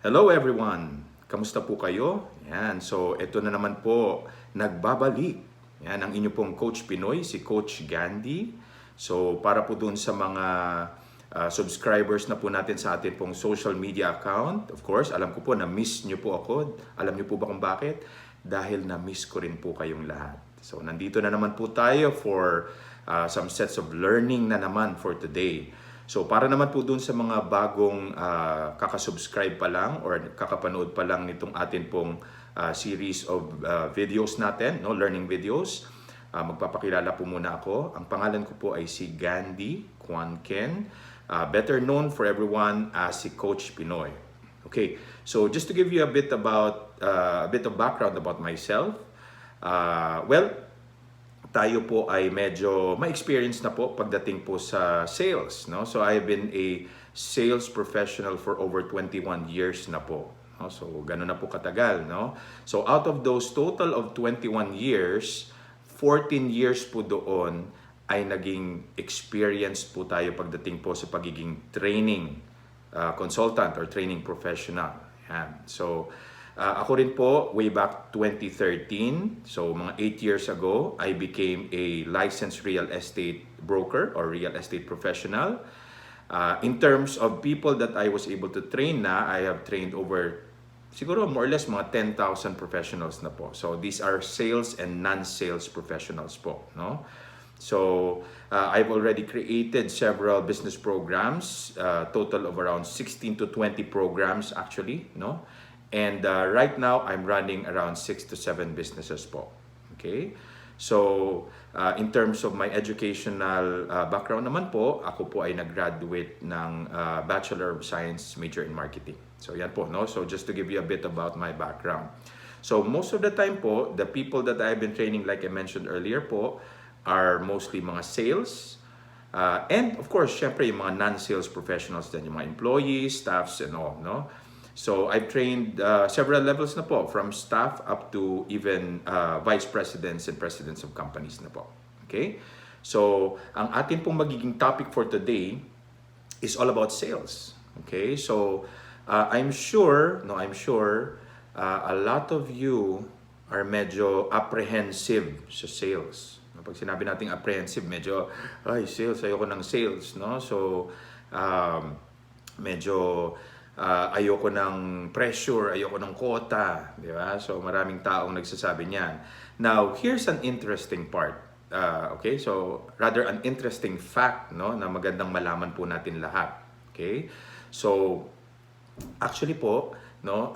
Hello everyone! Kamusta po kayo? Yan, so ito na naman po, nagbabalik. Yan, ang inyo pong Coach Pinoy, si Coach Gandhi. So para po dun sa mga subscribers na po natin sa atin pong social media account, of course, alam ko po na miss nyo po ako. Alam nyo po ba kung bakit? Dahil na-miss ko rin po kayong lahat. So nandito na naman po tayo for some sets of learning na naman for today. So para naman po dun sa mga bagong kakasubscribe pa lang or kakapanood pa lang nitong atin pong series of videos natin, no, learning videos, magpapakilala po muna ako. Ang pangalan ko po ay si Gandhi Kwan Ken, better known for everyone as si Coach Pinoy. Okay, so just to give you a bit of background about myself, well, tayo po ay medyo ma-experience na po pagdating po sa sales, no? So I've been a sales professional for over 21 years na po. No? So gano'n na po katagal, no? So out of those total of 21 years, 14 years po doon ay naging experience po tayo pagdating po sa pagiging training consultant or training professional. Yan. So ako rin po, way back 2013, so mga 8 years ago, I became a licensed real estate broker or real estate professional. In terms of people that I was able to train na, I have trained over, siguro more or less mga 10,000 professionals na po. So these are sales and non-sales professionals po, no? So I've already created several business programs, total of around 16 to 20 programs actually, no? And right now, I'm running around 6 to 7 businesses po. Okay? So, in terms of my educational background naman po, ako po ay nag-graduate ng Bachelor of Science major in Marketing. So, yan po, no? So, just to give you a bit about my background. So, most of the time po, the people that I've been training, like I mentioned earlier po, are mostly mga sales. And of course, syempre, yung mga non-sales professionals din, yung mga employees, staffs, and all, no? So I've trained several levels na po, from staff up to even vice presidents and presidents of companies na po. Okay? So ang atin pong magiging topic for today is all about sales. Okay? So I'm sure a lot of you are medyo apprehensive sa sales. Pag sinabi nating apprehensive, medyo sales, ayoko ng sales, no? So medyo ayoko ng pressure, ayoko ng quota, di ba? So maraming taong nagsasabi niyan. Now, here's an interesting part. Okay, so rather an interesting fact, no, na magandang malaman po natin lahat. Okay? So actually po, no,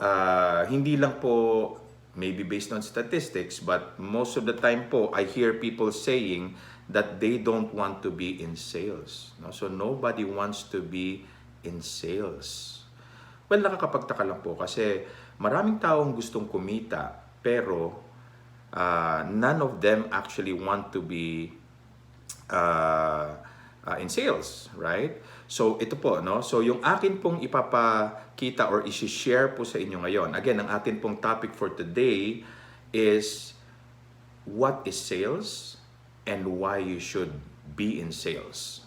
hindi lang po maybe based on statistics, but most of the time po I hear people saying that they don't want to be in sales, no? So nobody wants to be in sales. Well, nakakapagtaka lang po kasi maraming taong gustong kumita pero none of them actually want to be in sales, right? So ito po, no? So yung akin pong ipapakita or i-share po sa inyo ngayon. Again, ang atin pong topic for today is what is sales and why you should be in sales.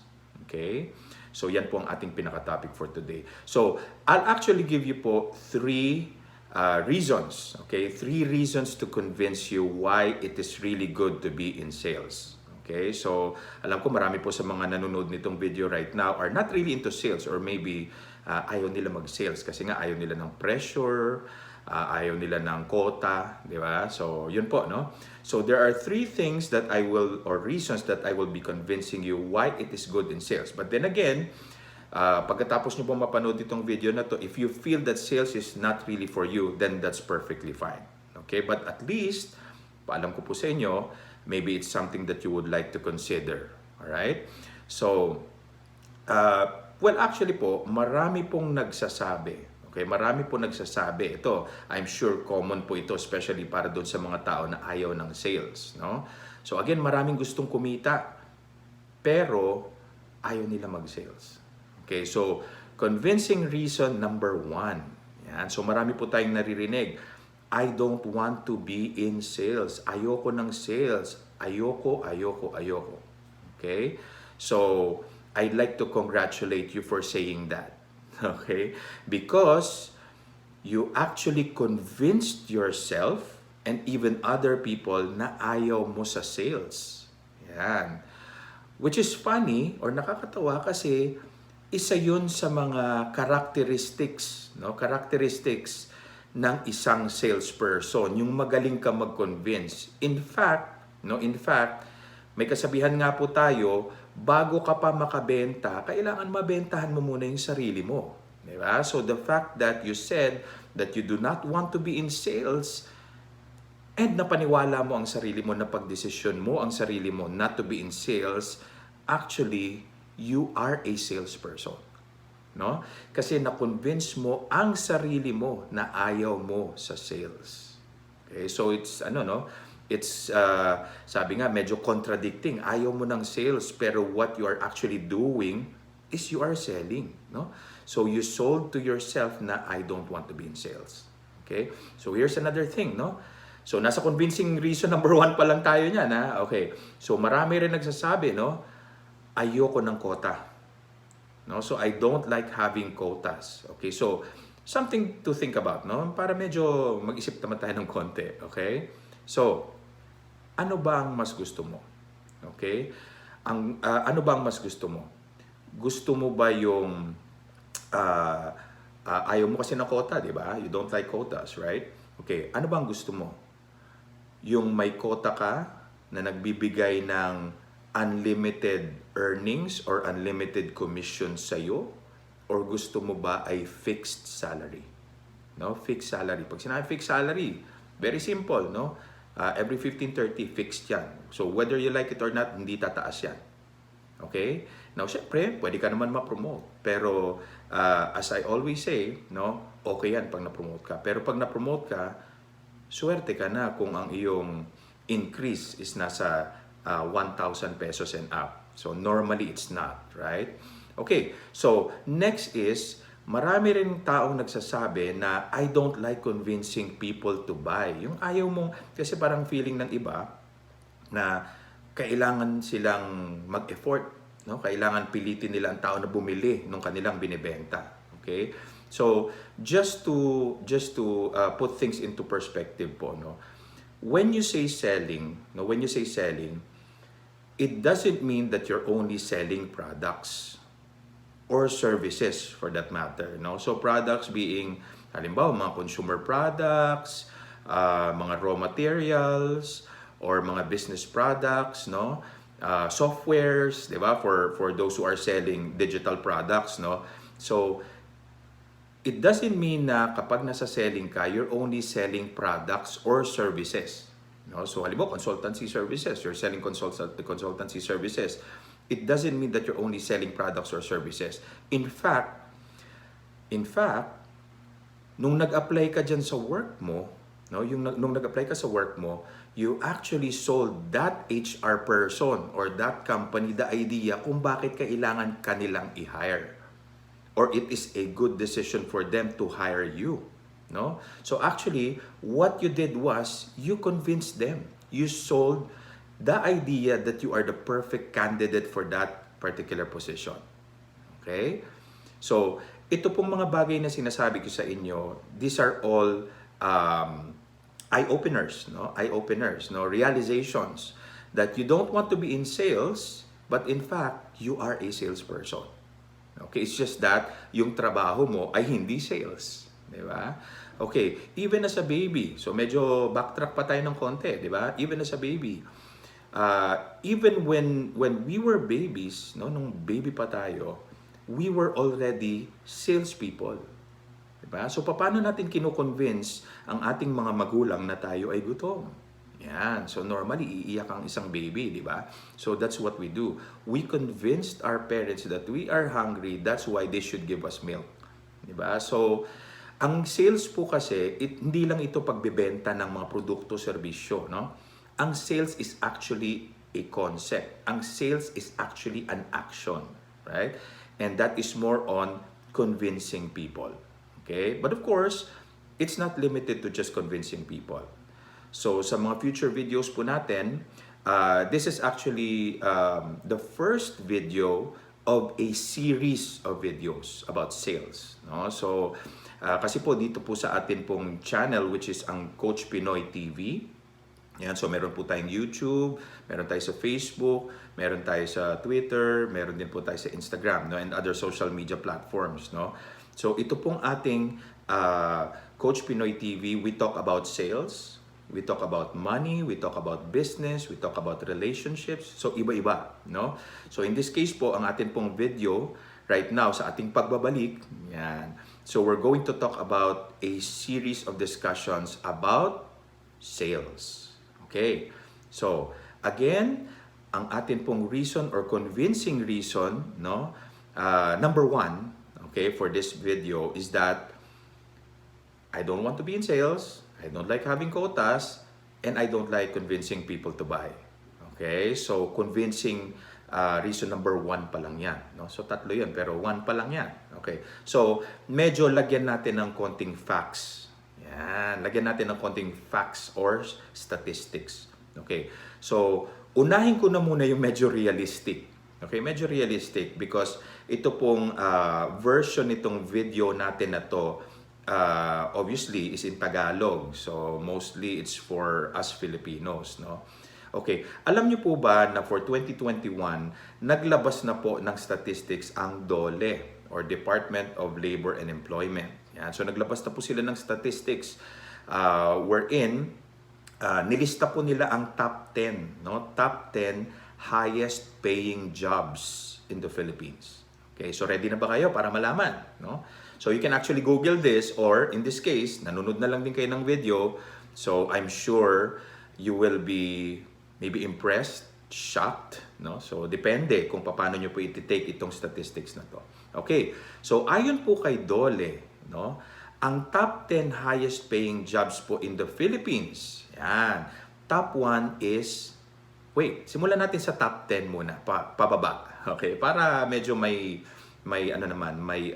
Okay? So yan po ang ating pinaka-topic for today. So I'll actually give you po 3 reasons. Okay? 3 reasons to convince you why it is really good to be in sales. Okay? So alam ko marami po sa mga nanonood nitong video right now are not really into sales or maybe ayaw nila mag-sales kasi nga ayaw nila ng pressure, ayaw nila ng quota, di ba? So yun po, no? So there are 3 things that I will, or reasons that I will be convincing you why it is good in sales. But then again, pagkatapos nyo po mapanood itong video na to, if you feel that sales is not really for you, then that's perfectly fine. Okay? But at least, paalam ko po sa inyo, maybe it's something that you would like to consider. Alright? So, well actually po, marami pong nagsasabi. Okay, marami po nagsasabi. Ito, I'm sure common po ito, especially para doon sa mga tao na ayaw ng sales, no? So again, maraming gustong kumita, pero ayaw nila mag-sales. Okay, so convincing reason number 1. Yan. So marami po tayong naririnig. I don't want to be in sales. Ayoko ng sales. Ayoko. Okay? So I'd like to congratulate you for saying that. Okay? Because You actually convinced yourself and even other people na ayaw mo sa sales. Yan. Which is funny or nakakatawa kasi isa yun sa mga characteristics, no? Characteristics ng isang salesperson, yung magaling ka mag-convince. In fact, may kasabihan nga po tayo, bago ka pa makabenta, kailangan mabentahan mo muna yung sarili mo. Diba? So the fact that you said that you do not want to be in sales and napaniwala mo ang sarili mo, napagdesisyon mo ang sarili mo not to be in sales, actually, you are a salesperson. No? Kasi na-convince mo ang sarili mo na ayaw mo sa sales. Okay? So it's it's sabi nga medyo contradicting. Ayaw mo ng sales pero what you are actually doing is you are selling, no? So you sold to yourself na I don't want to be in sales. Okay? So here's another thing, no? So nasa convincing reason number 1 pa lang tayo niyan, ha? Okay. So marami rin nagsasabi, no? Ayoko ng quota. No? So I don't like having quotas. Okay? So something to think about, no? Para medyo mag-isip naman tayo ng konti, okay? So ano ba ang mas gusto mo? Okay? Ano ba ang mas gusto mo? Gusto mo ba yung ayaw mo kasi ng quota, di ba? You don't like quotas, right? Okay, ano ba ang gusto mo? Yung may quota ka na nagbibigay ng unlimited earnings or unlimited commission sa'yo? Or gusto mo ba ay fixed salary? No? Fixed salary. Pag sinabi fixed salary, very simple, no? Every 15-30, fixed yan. So whether you like it or not, hindi tataas yan. Okay? Now, syempre, pwede ka naman ma-promote. Pero, as I always say, no, okay yan pag na-promote ka. Pero pag na-promote ka, swerte ka na kung ang iyong increase is nasa 1,000 pesos and up. So, normally, it's not, right? Okay, so, next is, marami rin taong nagsasabi na I don't like convincing people to buy. Yung ayaw mong, kasi parang feeling ng iba na kailangan silang mag-effort, no? Kailangan pilitin nila ang tao na bumili ng kanilang binibenta. Okay? So, just to put things into perspective po, no? When you say selling, it doesn't mean that you're only selling products or services for that matter, no? So, products being halimbawa mga consumer products, mga raw materials, or mga business products, no? Softwares, di ba? For those who are selling digital products, no? So, it doesn't mean na kapag nasa selling ka, you're only selling products or services. No? So, halimbawa, consultancy services, you're selling consultancy services. It doesn't mean that you're only selling products or services. In fact, nung nag-apply ka dyan sa work mo, no, nung nag-apply ka sa work mo, you actually sold that HR person or that company the idea kung bakit kailangan kanilang i-hire. Or it is a good decision for them to hire you. No? So actually, what you did was, you convinced them. You sold the idea that you are the perfect candidate for that particular position. Okay? So, ito pong mga bagay na sinasabi ko sa inyo, these are all eye-openers, no? Eye-openers, no? Realizations that you don't want to be in sales, but in fact, you are a salesperson. Okay, it's just that yung trabaho mo ay hindi sales, di ba? Okay, even as a baby, so medyo backtrack pa tayo ng konti, di ba? Even as a baby, even when we were babies, no, nung baby pa tayo, we were already salespeople. Diba? So, paano natin kino-convince ang ating mga magulang na tayo ay gutom? Yan. So, normally, iiyak ang isang baby, di ba? So, that's what we do. We convinced our parents that we are hungry, that's why they should give us milk. Di ba? So, ang sales po kasi, hindi lang ito pagbebenta ng mga produkto, serbisyo, no? Ang sales is actually a concept. Ang sales is actually an action, right? And that is more on convincing people. Okay? But of course, it's not limited to just convincing people. So, sa mga future videos po natin, this is actually the first video of a series of videos about sales. No? So, Kasi po dito po sa atin pong channel, which is ang Coach Pinoy TV. Yan, so meron po tayong YouTube, meron tayo sa Facebook, meron tayo sa Twitter, meron din po tayo sa Instagram, no, and other social media platforms, no. So ito pong ating Coach Pinoy TV, we talk about sales, we talk about money, we talk about business, we talk about relationships. So iba-iba, no. So in this case po, ang atin pong video right now sa ating pagbabalik, yan. So we're going to talk about a series of discussions about sales. Okay, so again, ang atin pong reason or convincing reason, no, number one, okay, for this video is that I don't want to be in sales, I don't like having quotas, and I don't like convincing people to buy. Okay, so convincing reason number one pa lang yan, no? So tatlo yun, pero one pa lang yan. Okay, so medyo lagyan natin ng konting facts. Yan, lagyan natin ng konting facts or statistics. Okay, so unahin ko na muna yung medyo realistic. Okay, medyo realistic because ito pong version nitong video natin na to, obviously is in Tagalog. So mostly it's for us Filipinos, no? Okay, alam niyo po ba na for 2021, naglabas na po ng statistics ang DOLE or Department of Labor and Employment. Yan. So naglabas na po sila ng statistics wherein nilista po nila ang top 10, no? Top 10 highest paying jobs in the Philippines. Okay, so ready na ba kayo para malaman, no? So you can actually Google this, or in this case, nanonood na lang din kayo ng video. So I'm sure you will be maybe impressed, shocked, no? So depende kung paano nyo po i-take itong statistics na to. Okay, so ayon po kay DOLE, no, ang top 10 highest paying jobs po in the Philippines, yan, top 1 is, simulan natin sa top 10 muna, pababa, okay, para medyo may ano naman, may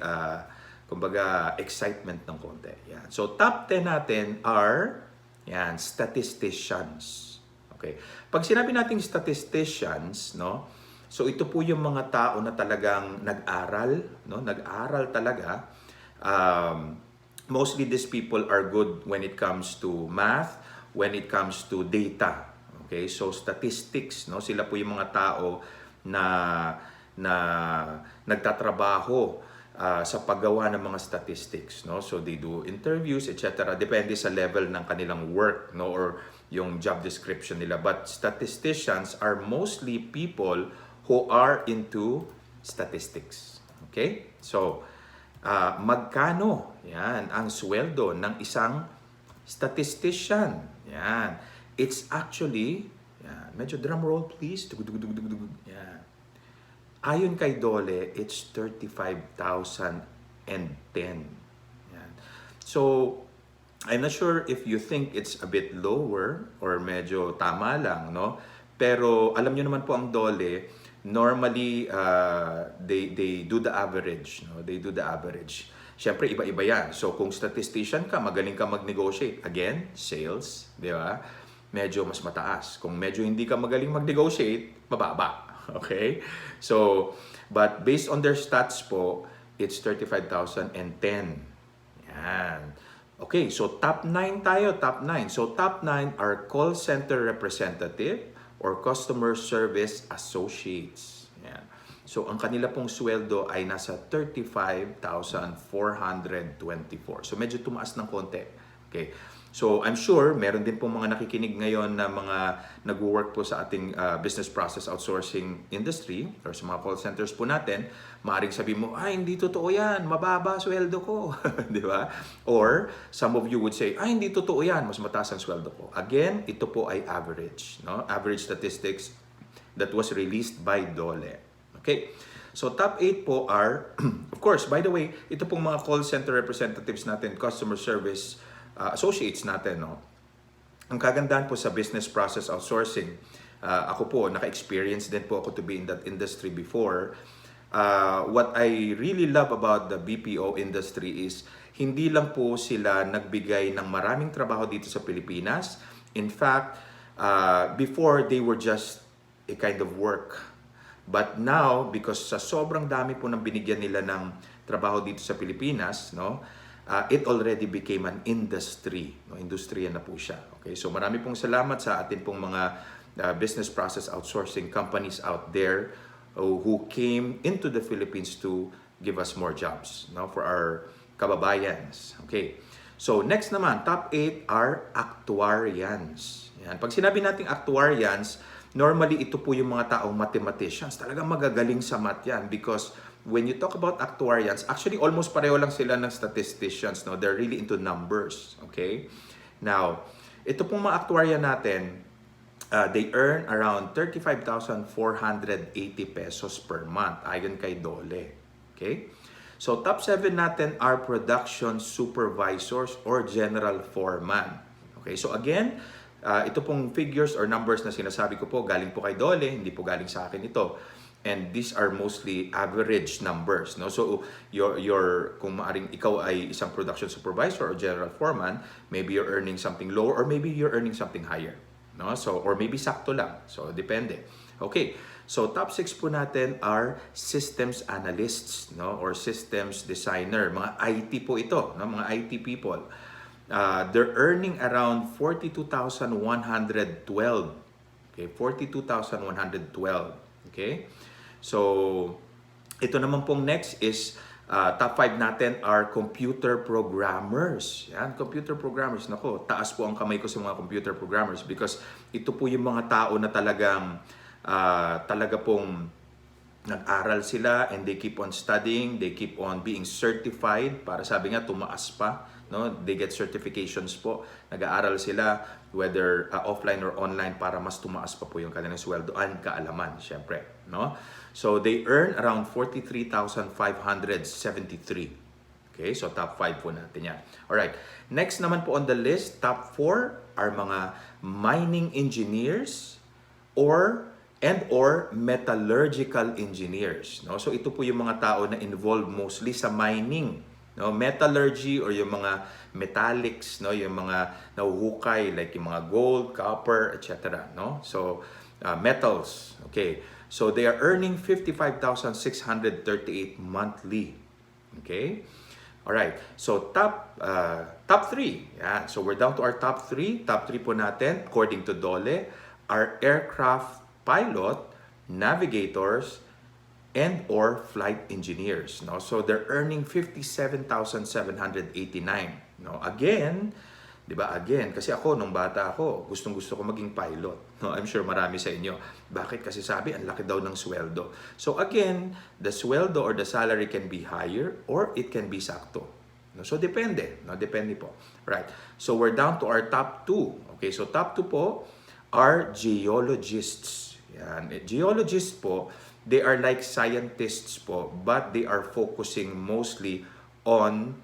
kumbaga excitement ng konti. Yan. So top 10 natin are, yan, statisticians. Okay, pag sinabi nating statisticians, no, so ito po yung mga tao na talagang nag-aral, no, nag-aral talaga. Mostly these people are good when it comes to math, when it comes to data. Okay, so statistics, no, sila po yung mga tao na nagtatrabaho sa paggawa ng mga statistics, no. So they do interviews, etc. Depende sa level ng kanilang work, no, or yung job description nila. But statisticians are mostly people who are into statistics. Okay? So magkano yan ang sweldo ng isang statistician? Yan. It's actually, yan, medyo drum roll please. Yan. Ayon kay DOLE, it's 35,010. Yan. So I'm not sure if you think it's a bit lower or medyo tama lang, no? Pero alam niyo naman po ang DOLE, normally they do the average, no? They do the average. Siyempre iba-iba yan. So kung statistician ka, magaling ka mag-negotiate. Again, sales, di ba? Medyo mas mataas. Kung medyo hindi ka magaling mag-negotiate, mababa. Okay? So, but based on their stats po, it's 35,010. Yan. Okay, so top 9 tayo, top 9. So top 9 are call center representative or customer service associates. Yan. So ang kanila pong sweldo ay nasa 35,424. So medyo tumaas ng konti. Okay. So I'm sure meron din pong mga nakikinig ngayon na mga nag-work po sa ating business process outsourcing industry or sa mga call centers po natin. Maaaring sabihin mo, ay hindi totoo yan, mababa sweldo ko. Di ba? Or some of you would say, ay hindi totoo yan, mas mataas ang sweldo ko. Again, ito po ay average, no? Average statistics that was released by DOLE. Okay? So top 8 po are, of course, by the way, ito pong mga call center representatives natin, customer service associates natin, no? Ang kagandahan po sa business process outsourcing, ako po, naka-experience din po ako to be in that industry before. What I really love about the BPO industry is hindi lang po sila nagbigay ng maraming trabaho dito sa Pilipinas. In fact, before they were just a kind of work. But now, because sa sobrang dami po ng binigyan nila ng trabaho dito sa Pilipinas, no, it already became an industry. No? Industriya na po siya. Okay? So marami pong salamat sa atin pong mga business process outsourcing companies out there who came into the Philippines to give us more jobs, no, for our kababayans. Okay. So next naman, top 8 are actuarians. Yan. Pag sinabi nating actuarians, normally ito po yung mga taong mathematicians. Talagang magagaling sa math yan because when you talk about actuarians, actually almost pareho lang sila ng statisticians. No? They're really into numbers. Okay? Now, ito pong mga actuarian natin, they earn around 35,480 pesos per month ayon kay Dole. Okay? So top 7 natin are production supervisors or general foreman. Okay? So again, ito pong figures or numbers na sinasabi ko po galing po kay Dole, hindi po galing sa akin ito. And these are mostly average numbers, no? So your kung maaring ikaw ay isang production supervisor or general foreman, maybe you're earning something lower or maybe you're earning something higher, no? So or maybe sakto lang. So depende. Okay. So top 6 po natin are systems analysts, no, or systems designer, mga IT po ito, no, mga IT people. They're earning around 42,112. Okay, 42,112. Okay? So, ito naman pong next is top 5 natin are computer programmers. Yan, computer programmers. Nako, taas po ang kamay ko sa mga computer programmers because ito po yung mga tao na talaga pong nag-aral sila and they keep on studying, they keep on being certified para sabi nga tumaas pa, no? They get certifications po. Nag-aaral sila whether offline or online para mas tumaas pa po yung kanilang sweldo and kaalaman, syempre, no? So they earn around 43,573. Okay, so top 5 po natin yan. Alright, next naman po on the list, top 4 are mga mining engineers or metallurgical engineers, no? So ito po yung mga tao na involved mostly sa mining, no? Metallurgy or yung mga metallics, no? Yung mga nahuhukay like yung mga gold, copper, etc., no? So metals, okay. So they are earning 55,638 monthly. Okay? All right. So top 3. Yeah. So we're down to our top 3. Top 3 po natin according to Dole are aircraft pilot, navigators, and or flight engineers, no? So they're earning 57,789, no? Again, 'di ba? Again, kasi ako nung bata ako, gustong-gusto ko maging pilot, no? I'm sure marami sa inyo. Bakit? Kasi sabi ang laki daw ng sweldo. So again, the sweldo or the salary can be higher or it can be sakto. No? So depende, no? Depende po. Right. So we're down to our top 2. Okay, so top 2 po are geologists. Yan. Geologists po, they are like scientists po, but they are focusing mostly on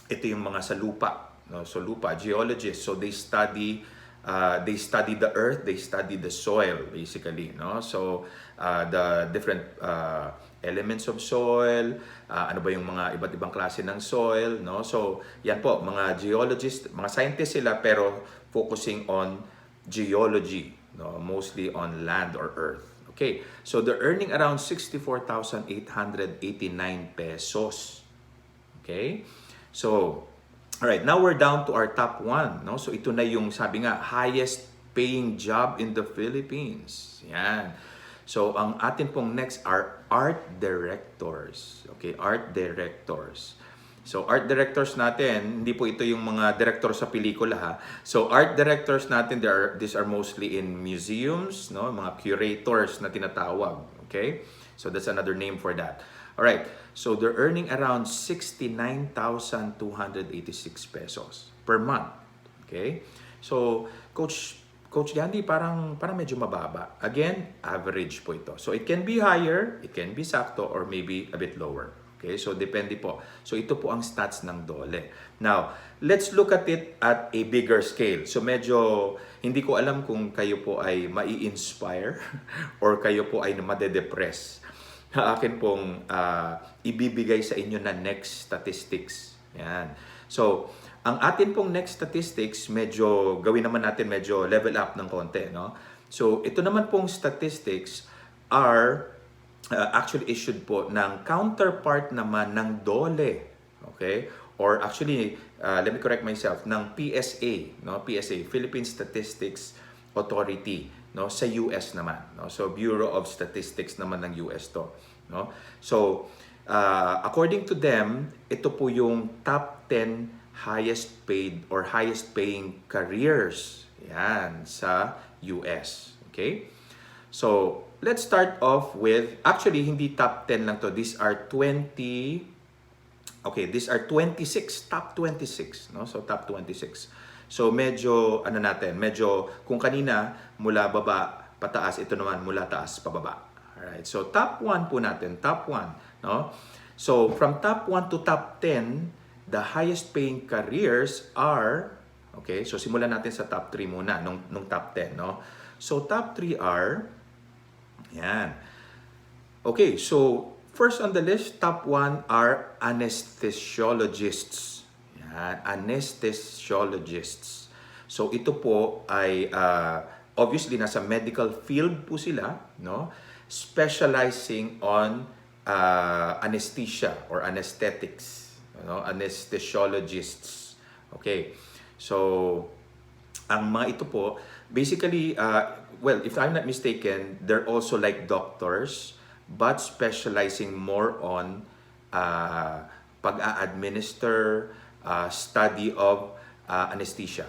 ito yung mga sa lupa. No? So lupa, geologists. So they study the earth, they study the soil basically, no? So the different elements of soil, ano ba yung mga iba't ibang klase ng soil, no? So yan po, mga geologists, mga scientists sila pero focusing on geology, no? Mostly on land or earth. Okay, so they're earning around 64,889 pesos. Okay, so alright, now we're down to our top 1, no? So ito na yung sabi nga highest paying job in the Philippines. Yan. So ang atin pong next are art directors. Okay, art directors. So art directors natin, hindi po ito yung mga director sa pelikula ha. So art directors natin, these are mostly in museums, no? Mga curators na tinatawag. Okay? So that's another name for that. All right. So they're earning around 69,286 pesos per month. Okay? So Coach Gandhi, parang medyo mababa. Again, average po ito. So it can be higher, it can be sakto, or maybe a bit lower. Okay? So depende po. So ito po ang stats ng Dole. Now, let's look at it at a bigger scale. So medyo hindi ko alam kung kayo po ay mai-inspire or kayo po ay madedepress na akin pong ibibigay sa inyo na next statistics. Yan. So, ang atin pong next statistics, medyo gawin naman natin medyo level up ng konti, no? So, ito naman pong statistics are actually issued po ng counterpart naman ng Dole. Okay? Or actually, let me correct myself, ng PSA, no? PSA, Philippine Statistics Authority, no? Sa US naman, no? So Bureau of Statistics naman ng US to, no? So according to them, ito po yung top 10 highest paid or highest paying careers yan sa US. Okay? So, let's start off with, actually, hindi top 10 lang to. These are 20, okay, these are 26, top 26, no? So, top 26. So, medyo, ano natin, medyo, kung kanina, mula baba, pataas, ito naman, mula taas, pababa. Alright, so, top 1 po natin, top 1, no? So, from top 1 to top 10, the highest paying careers are, okay, so simulan natin sa top 3 muna, nung top 10, no? So, top 3 are, yan. Okay, so first on the list, top 1 are anesthesiologists. Yan, anesthesiologists. So ito po ay obviously nasa medical field po sila, no? Specializing on anesthesia or anesthetics, no? Anesthesiologists. Okay. So ang mga ito po, basically, well, if I'm not mistaken, they're also like doctors, but specializing more on pag-a-administer, study of anesthesia.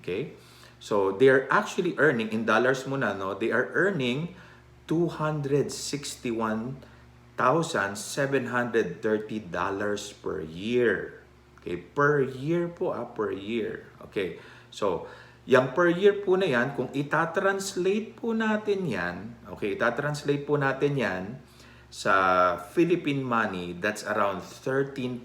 Okay? So, they're actually earning, in dollars muna, no? They are earning $261,730 per year. Okay? Per year po, per year. Okay? So, yung per year po na yan, kung itatranslate po natin yan, okay, itatranslate po natin yan sa Philippine money, that's around 13.86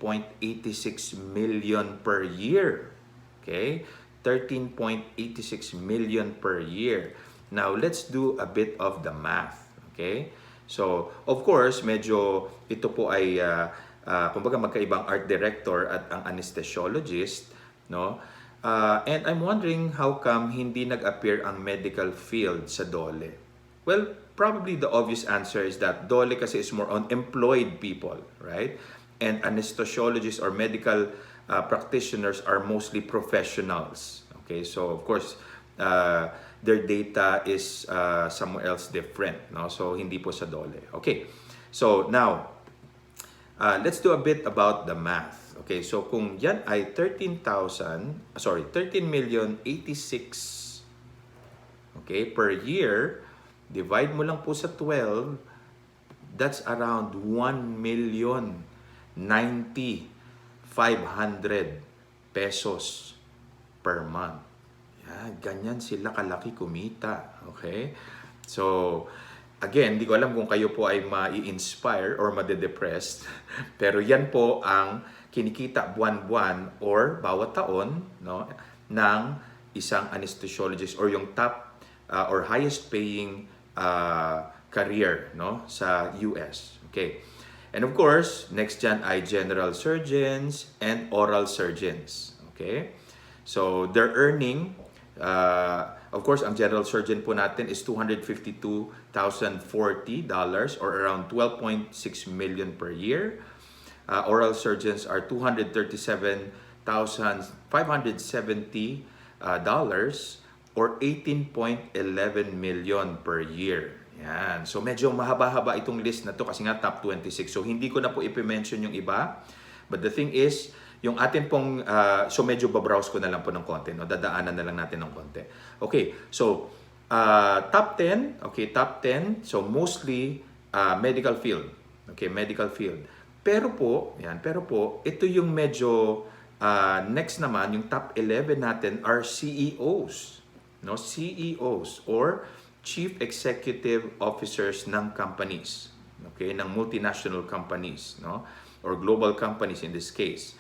million per year. Okay? 13.86 million per year. Now, let's do a bit of the math. Okay? So, of course, medyo ito po ay, kumbaga magkaibang art director at ang anesthesiologist, no? And I'm wondering how come hindi nag-appear ang medical field sa DOLE? Well, probably the obvious answer is that DOLE kasi is more on employed people, right? And anesthesiologists or medical practitioners are mostly professionals. Okay, so of course, their data is somewhere else different, no? So hindi po sa DOLE. Okay, so now, let's do a bit about the math. Okay, so kung yan ay 13,086,000, okay, per year, divide mo lang po sa 12, that's around 1,090,500 pesos per month. Yan, ganyan sila kalaki kumita. Okay? So, again, di ko alam kung kayo po ay ma-inspire or ma-depressed, pero yan po ang kinikita buwan-buwan or bawat taon, no, ng isang anesthesiologist or yung top or highest paying career, no, sa US. Okay. And of course, next dyan ay general surgeons and oral surgeons. Okay. So they're earning, of course, ang general surgeon po natin is $252,040 or around 12.6 million per year. Oral surgeons are $237,570 or 18.11 million per year. Yan. So medyo mahaba-haba itong list na to kasi nga top 26. So hindi ko na po ipimension yung iba. But the thing is, yung atin pong, so medyo babrowse ko na lang po ng konti. No? Dadaanan na lang natin ng konti. Okay, so top 10. Okay, top 10. So mostly medical field. Okay, medical field. Pero po, ito yung medyo next naman, yung top 11 natin are CEOs. No, CEOs or Chief Executive Officers ng companies. Okay, ng multinational companies, no? Or global companies in this case.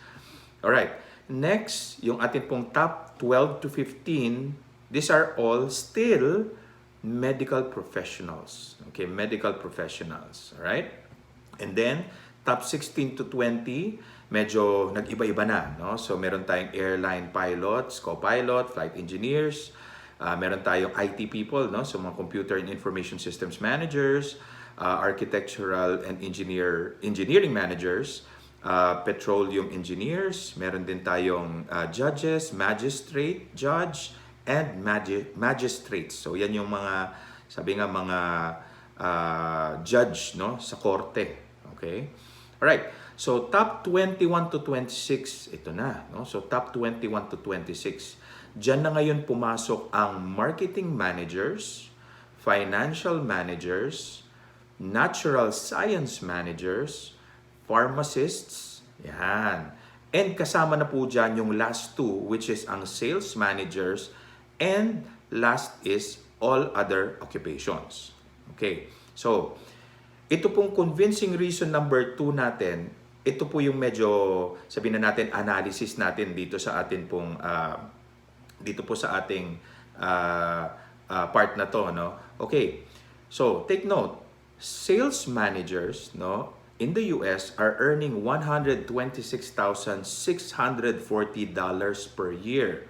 All right. Next, yung ating pong top 12 to 15, these are all still medical professionals. Okay, medical professionals. All right? And then, top 16 to 20, medyo nag-iba-iba na, no? So, meron tayong airline pilots, co-pilot, flight engineers, meron tayong IT people, no? So, mga computer and information systems managers, architectural and engineering managers, petroleum engineers, meron din tayong judges, magistrate, judge, and magistrates. So yan yung mga, sabi nga mga judge, no, sa korte. Okay? Alright, so top 21 to 26, ito na. No? So top 21 to 26. Diyan na ngayon pumasok ang marketing managers, financial managers, natural science managers, pharmacists, yan. And kasama na po dyan yung last two, which is ang sales managers, and last is all other occupations. Okay, so ito pong convincing reason number 2 natin, ito po yung medyo, sabihin na natin, analysis natin dito sa atin pong, dito po sa ating part na to, no? Okay, so take note, sales managers, no, in the US are earning $126,640 per year.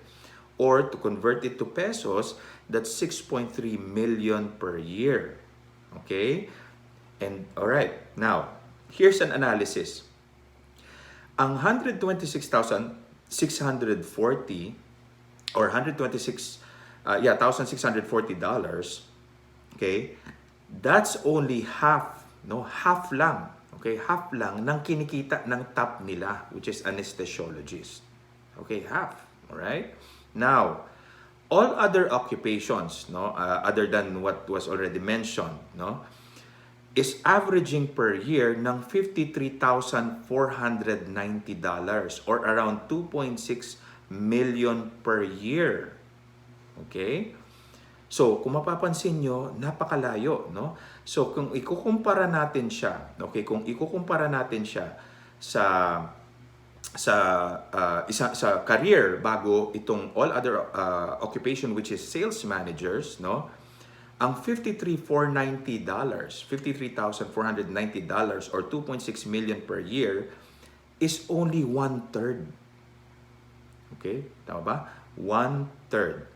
Or to convert it to pesos, that's 6.3 million per year. Okay? And alright, now, here's an analysis. Ang 126,640 or $126,640, okay? That's only half, no? Half lang. Okay, half lang ng kinikita ng top nila, which is anesthesiologist. Okay, half. All right? Now, all other occupations, no, other than what was already mentioned, no, is averaging per year ng $53,490 or around 2.6 million per year. Okay? So, kung mapapansin nyo, napakalayo, no? So, kung ikukumpara natin siya, okay, kung ikukumpara natin siya sa career bago itong all other occupation, which is sales managers, no? Ang $53,490 or 2.6 million per year is only 1/3. Okay? Tama ba? 1/3.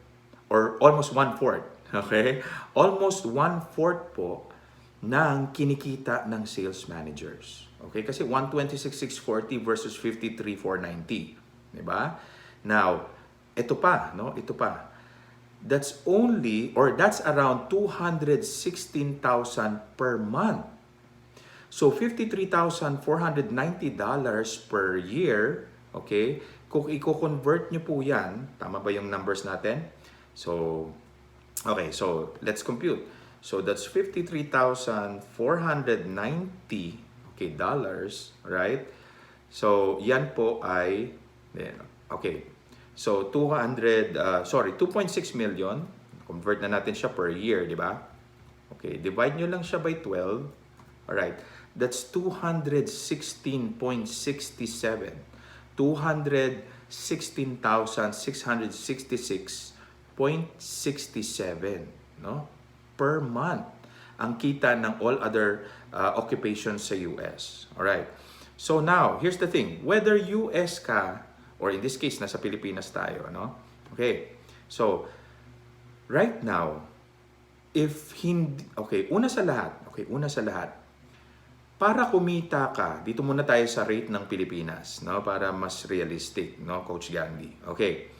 Or almost 1/4. Okay? Almost 1/4 po ng kinikita ng sales managers. Okay? Kasi 126,640 versus 53,490. Diba? Now, ito pa, no? Ito pa. That's only, or that's around 216,000 per month. So, $53,490 per year, okay? Kung i-convert nyo po yan, tama ba yung numbers natin? So, okay, so let's compute. So, that's $53,490, okay, dollars, right? So, yan po ay, okay, so 2.6 million, convert na natin siya per year, di ba? Okay, divide nyo lang siya by 12, alright, that's 216.67, 216,666.67, no? Per month ang kita ng all other occupations sa US. Alright. So now, here's the thing. Whether US ka, or in this case, nasa Pilipinas tayo, no? Okay. So, right now, if hindi, una sa lahat, para kumita ka, dito muna tayo sa rate ng Pilipinas, no? Para mas realistic, no, Coach Gandhi. Okay.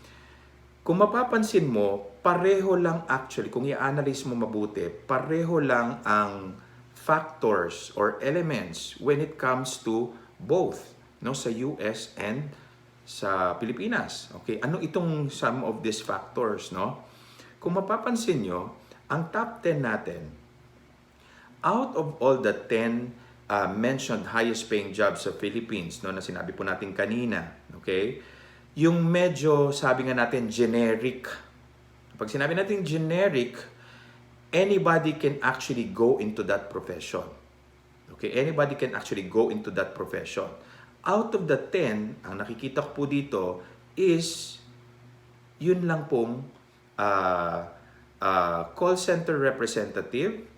Kung mapapansin mo, pareho lang actually, kung i-analyze mo mabuti, pareho lang ang factors or elements when it comes to both, no, sa US and sa Pilipinas. Okay, ano itong some of these factors, no? Kung mapapansin nyo, ang top 10 natin, out of all the 10 mentioned highest paying jobs sa Philippines, no, na sinabi po natin kanina, okay? Yung medyo, sabi nga natin, generic. Pag sinabi natin generic, anybody can actually go into that profession. Okay, anybody can actually go into that profession. Out of the 10, ang nakikita ko po dito is yun lang pong call center representative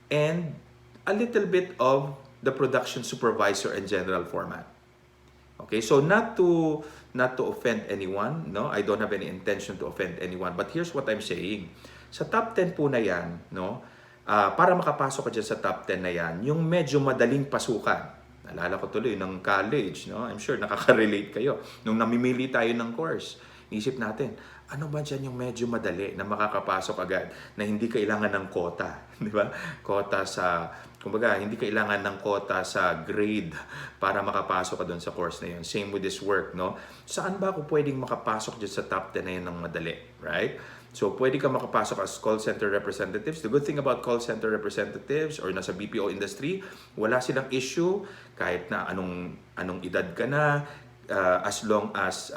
and a little bit of the production supervisor and general foreman. Okay, so not to offend anyone, no? I don't have any intention to offend anyone, but here's what I'm saying. Sa top 10 po na yan, no? Para makapasok ka dyan sa top 10 na yan, yung medyo madaling pasukan. Naalala ko tuloy ng college, no? I'm sure nakaka-relate kayo. Nung namimili tayo ng course, isip natin, ano ba dyan yung medyo madali na makakapasok agad na hindi kailangan ng quota, di ba? Quota sa, kumbaga, hindi kailangan ng quota sa grade para makapasok ka doon sa course na yun. Same with this work, no? Saan ba ako pwedeng makapasok dyan sa top 10 na yun ng madali, right? So, pwede ka makapasok as call center representatives. The good thing about call center representatives or nasa BPO industry, wala silang issue kahit na anong edad ka na, as long as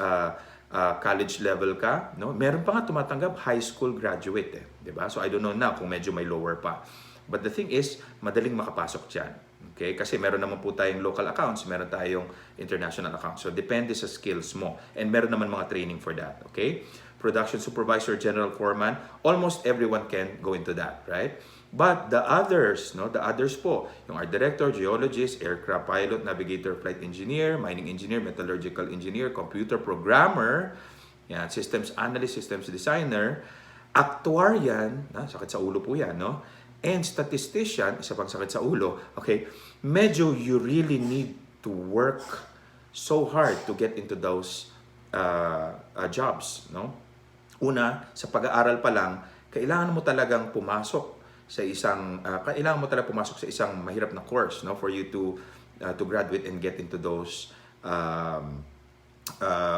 college level ka, no? Meron pa nga tumatanggap high school graduate, eh, 'di ba? So I don't know na kung medyo may lower pa. But the thing is, madaling makapasok diyan. Okay? Kasi meron naman po tayong local accounts, meron tayong international accounts. So depende sa skills mo. And meron naman mga training for that, okay? Production supervisor, general foreman, almost everyone can go into that, right? But the others, no, the others po, yung art director, geologist, aircraft pilot, navigator, flight engineer, mining engineer, metallurgical engineer, computer programmer, yan, systems analyst, systems designer, actuarian, sakit sa ulo po yan, no? And statistician, isa pang sakit sa ulo, okay? Medyo you really need to work so hard to get into those jobs, no? Una, sa pag-aaral pa lang, kailangan mo talagang pumasok sa isang mahirap na course, no, for you to graduate and get into those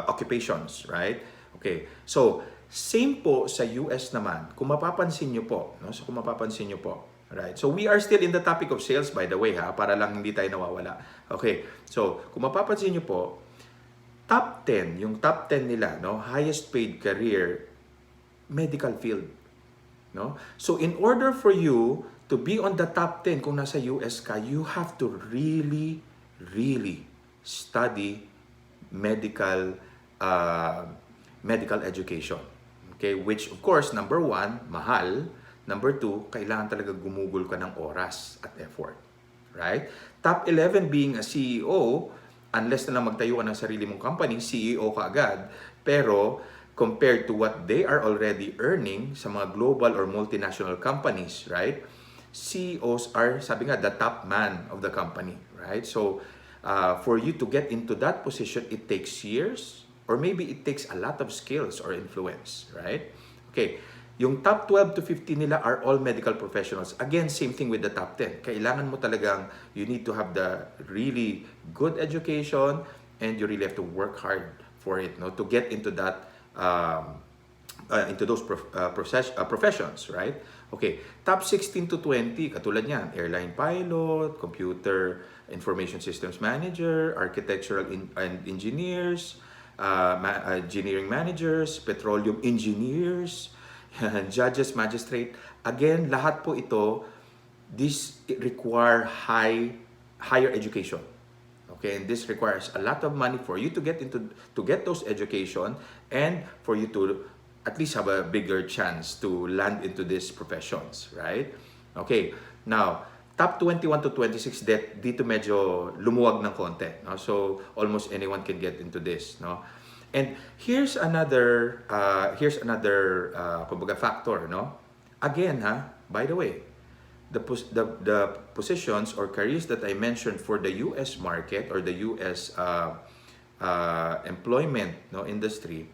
occupations, right? Okay. So, same po sa US naman. Kung mapapansin niyo po, no? So kung mapapansin niyo po, right? So we are still in the topic of sales, by the way, ha, para lang hindi tayo nawawala. Okay. So, kung mapapansin niyo po, top 10, yung top 10 nila, no, highest paid career, medical field, no? So in order for you to be on the top 10 kung nasa US ka, you have to really study medical education. Okay, which of course, number 1, mahal. Number 2, kailangan talaga gumugol ka ng oras at effort. Right? Top 11 being a CEO, unless na lang magtayo ka ng sarili mong company, CEO ka agad. Pero compared to what they are already earning sa mga global or multinational companies, right? CEOs are, sabi nga, the top man of the company, right? So, for you to get into that position, it takes years, or maybe it takes a lot of skills or influence, right? Okay, yung top 12 to 15 nila are all medical professionals. Again, same thing with the top 10. Kailangan mo talagang, you need to have the really good education, and you really have to work hard for it, no, to get into that into those professions, right? Okay, top 16 to 20, katulad niyan, airline pilot, computer information systems manager, architectural and engineers, engineering managers, petroleum engineers, judges, magistrate. Again, lahat po ito, this require higher education. Okay, and this requires a lot of money for you to get those education, and for you to at least have a bigger chance to land into these professions, right? Okay, now top 21 to 26, dito medyo lumuwag ng konti, no? So almost anyone can get into this, no? And here's another kumbaga factor, no? Again, by the way, the positions or careers that I mentioned for the US market or the US employment, no, industry,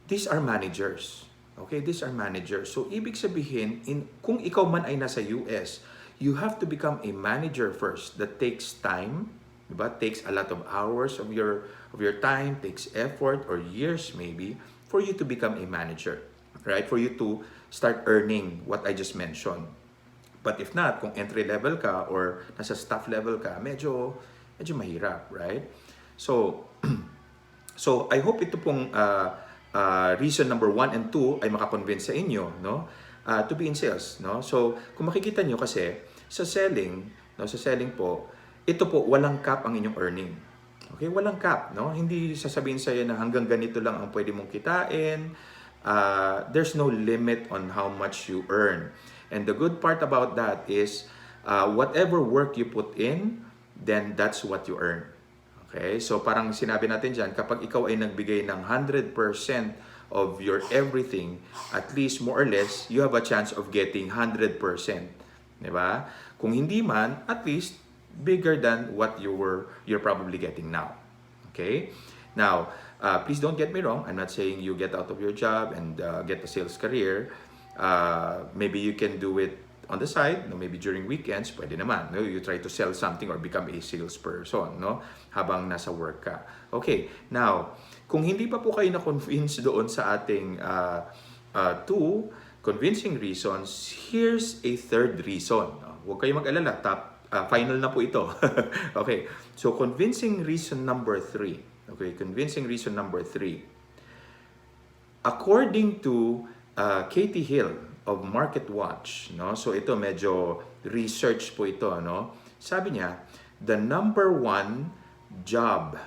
these are managers. Okay, these are managers. So ibig sabihin, kung ikaw man ay nasa US, you have to become a manager first. That takes time, diba? Takes a lot of hours of your time, takes effort or years maybe for you to become a manager, right? For you to start earning what I just mentioned. But if not, kung entry level ka or nasa staff level ka, medyo mahirap, right? So so I hope ito pong reason number 1 and 2 ay makakonvince sa inyo, no? To be in sales, no? So kung makikita nyo kasi sa selling, no, sa selling po, ito po walang cap ang inyong earning. Okay, walang cap, no? Hindi sasabihin sa iyo na hanggang ganito lang ang pwede mong kitain. There's no limit on how much you earn. And the good part about that is whatever work you put in, then that's what you earn. Okay? So parang sinabi natin dyan, kapag ikaw ay nagbigay ng 100% of your everything, at least more or less, you have a chance of getting 100%. Diba? Kung hindi man, at least bigger than what you're probably getting now. Okay? Now, please don't get me wrong. I'm not saying you get out of your job and get a sales career. Maybe you can do it on the side, no, maybe during weekends, pwede naman. No? You try to sell something or become a salesperson, no? Habang nasa work ka. Okay, now, kung hindi pa po kayo na-convince doon sa ating two convincing reasons, here's a third reason. No? Huwag kayong mag-alala, final na po ito. Okay, so convincing reason number 3. Okay, convincing reason number 3. According to Katie Hill of MarketWatch, no? So ito medyo research po ito, no? Sabi niya, the number one job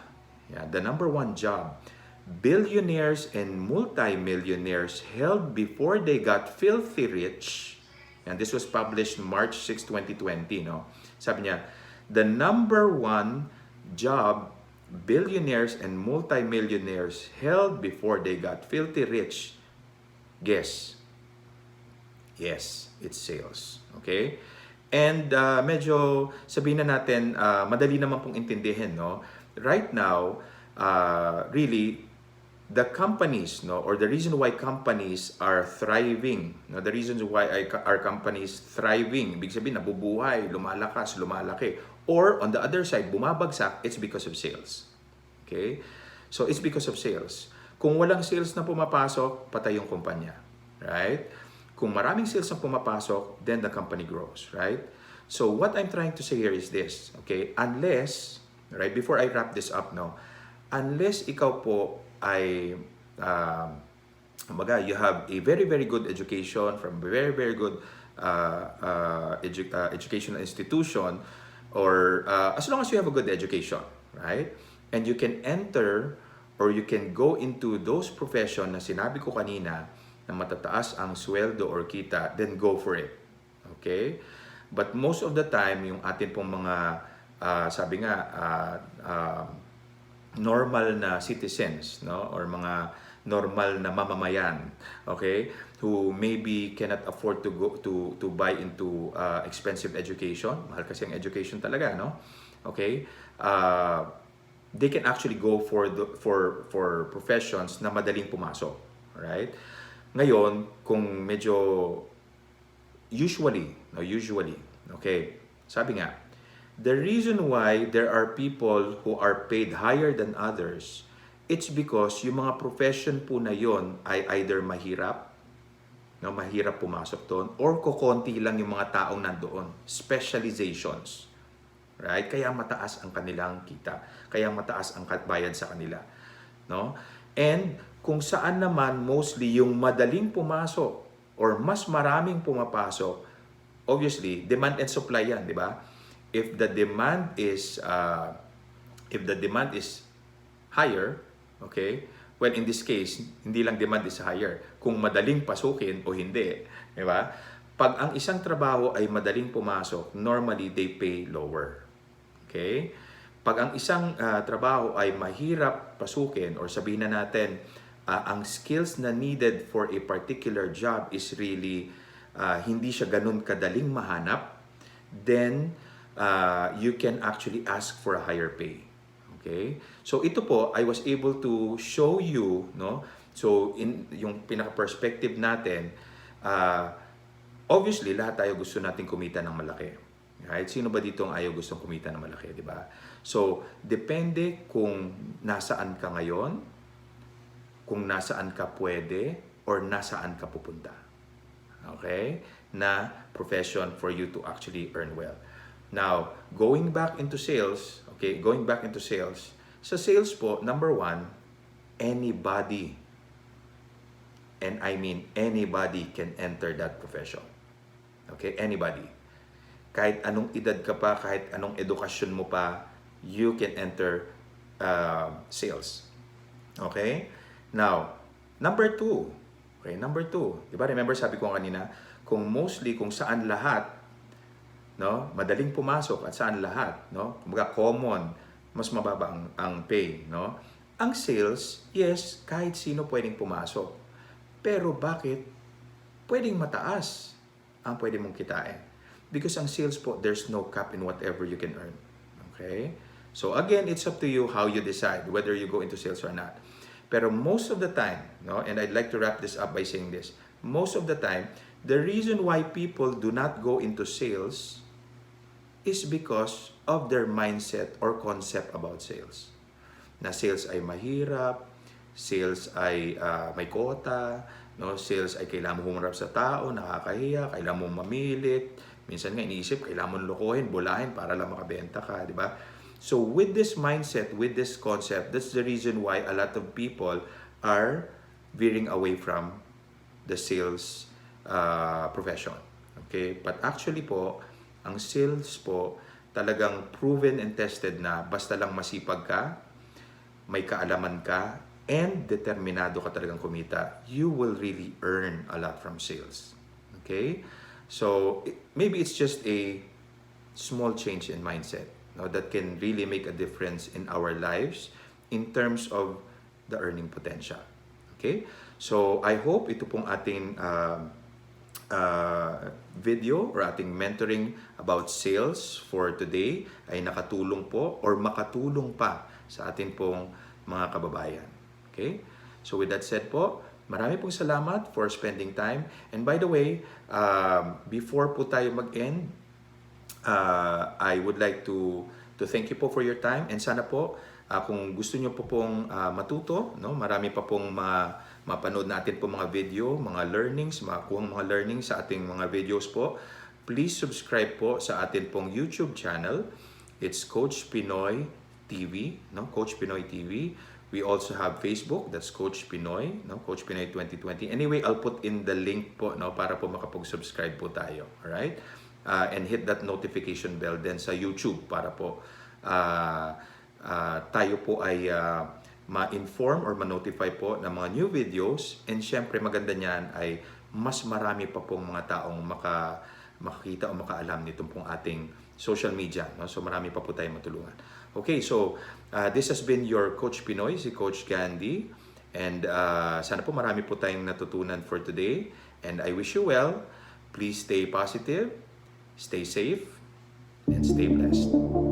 billionaires and multimillionaires held before they got filthy rich, and this was published March 6, 2020, no? Sabi niya, the number one job billionaires and multimillionaires held before they got filthy rich, guess? Yes, it's sales. Okay? And medyo sabihin na natin, madali naman pong intindihin, no? Right now, really, the companies, no, or the reason why companies are thriving, no, the reasons why our companies thriving, ibig sabihin nabubuhay, lumalakas, lumalaki, or on the other side, bumabagsak, it's because of sales. Okay? So it's because of sales. Kung walang sales na pumapasok, patay yung kumpanya. Right? Kung maraming sales na pumapasok, then the company grows. Right? So what I'm trying to say here is this. Okay? Unless, right, before I wrap this up, no, unless ikaw po ay you have a very, very good education from a very, very good educational institution, or as long as you have a good education, right? And you can enter or you can go into those profession na sinabi ko kanina na matataas ang sweldo or kita, then go for it. Okay? But most of the time, yung atin pong mga, sabi nga, normal na citizens, no, or mga normal na mamamayan, okay, who maybe cannot afford to go to buy into expensive education, mahal kasi ang education talaga, no, okay, they can actually go for professions na madaling pumasok, right? Ngayon, kung medyo usually, okay, sabi nga, the reason why there are people who are paid higher than others, it's because yung mga profession po na yon ay either mahirap, no, mahirap pumasok doon, or kukonti lang yung mga taong nandoon. Specializations. Right? Kaya mataas ang kanilang kita. Kaya mataas ang bayad sa kanila. No? And kung saan naman mostly yung madaling pumasok or mas maraming pumapasok, obviously, demand and supply yan, di ba? If the demand is higher, okay? Well, in this case, hindi lang demand is higher, kung madaling pasukin o hindi, di ba? Pag ang isang trabaho ay madaling pumasok, normally they pay lower. Okay? Pag ang isang trabaho ay mahirap pasukin, or sabihin na natin, ang skills na needed for a particular job is really hindi siya ganun kadaling mahanap, then you can actually ask for a higher pay. Okay? So ito po, I was able to show you, no? So in yung pinaka-perspective natin, obviously lahat tayo gusto nating kumita ng malaki. Right? Sino ba dito ang ayaw gustong kumita ng malaki, di ba? So depende kung nasaan ka ngayon, kung nasaan ka pwede, or nasaan ka pupunta. Okay? Na profession for you to actually earn well. Now, going back into sales, sa sales po, number one, anybody, and I mean anybody can enter that profession. Okay? Anybody. Kahit anong edad ka pa, kahit anong edukasyon mo pa, you can enter sales. Okay? Now, number two. Okay, number two. Diba, remember sabi ko kanina, kung saan lahat, no, madaling pumasok at saan lahat, no, kumbaga common, mas mababa ang pay, no. Ang sales, yes, kahit sino pwedeng pumasok. Pero bakit pwedeng mataas ang pwede mong kitain? Because ang sales po, there's no cap in whatever you can earn. Okay? So again, it's up to you how you decide whether you go into sales or not. Pero most of the time, no, and I'd like to wrap this up by saying this, most of the time, the reason why people do not go into sales is because of their mindset or concept about sales. Na sales ay mahirap, sales ay may quota, no? Sales ay kailangan mo humarap sa tao, nakakahiya, kailangan mo mamilit. Minsan nga iniisip, kailangan mo lokohin, bulahin para lang makabenta ka, di ba? So with this mindset, with this concept, that's the reason why a lot of people are veering away from the sales profession. Okay? But actually po, ang sales po, talagang proven and tested na basta lang masipag ka, may kaalaman ka, and determinado ka talagang kumita, you will really earn a lot from sales. Okay? So, maybe it's just a small change in mindset, no, that can really make a difference in our lives in terms of the earning potential. Okay? So, I hope ito pong ating video or ating mentoring about sales for today ay nakatulong po or makatulong pa sa atin pong mga kababayan. Okay? So with that said po, marami pong salamat for spending time. And by the way, before po tayo mag-end, I would like to thank you po for your time. And sana po, kung gusto nyo po pong matuto, no, marami pa pong mapanood natin po mga video, mga learnings, makuhang mga learnings sa ating mga videos po. Please subscribe po sa atin pong YouTube channel. It's Coach Pinoy TV, no? Coach Pinoy TV. We also have Facebook, that's Coach Pinoy, no? Coach Pinoy 2020. Anyway, I'll put in the link po, no, para po makapag-subscribe po tayo, all right? And hit that notification bell din sa YouTube para po tayo po ay ma-inform or ma-notify po ng mga new videos. And syempre maganda niyan ay mas marami pa pong mga taong makakita o makaalam nitong pong ating social media, no? So marami pa po tayong matulungan. Okay, so this has been your Coach Pinoy, si Coach Gandhi. And sana po marami po tayong natutunan for today. And I wish you well. Please stay positive, stay safe, and stay blessed.